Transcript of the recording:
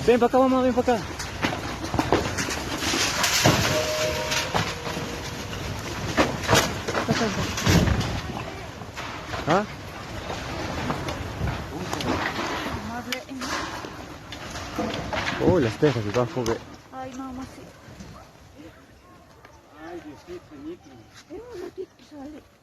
Ven para acá, mamá, ven para acá. ¿Ah? Oh, las tejas debajo, ve. Ay, mamá, sí. Ay, Diosito, Nicky. Un ratito sale.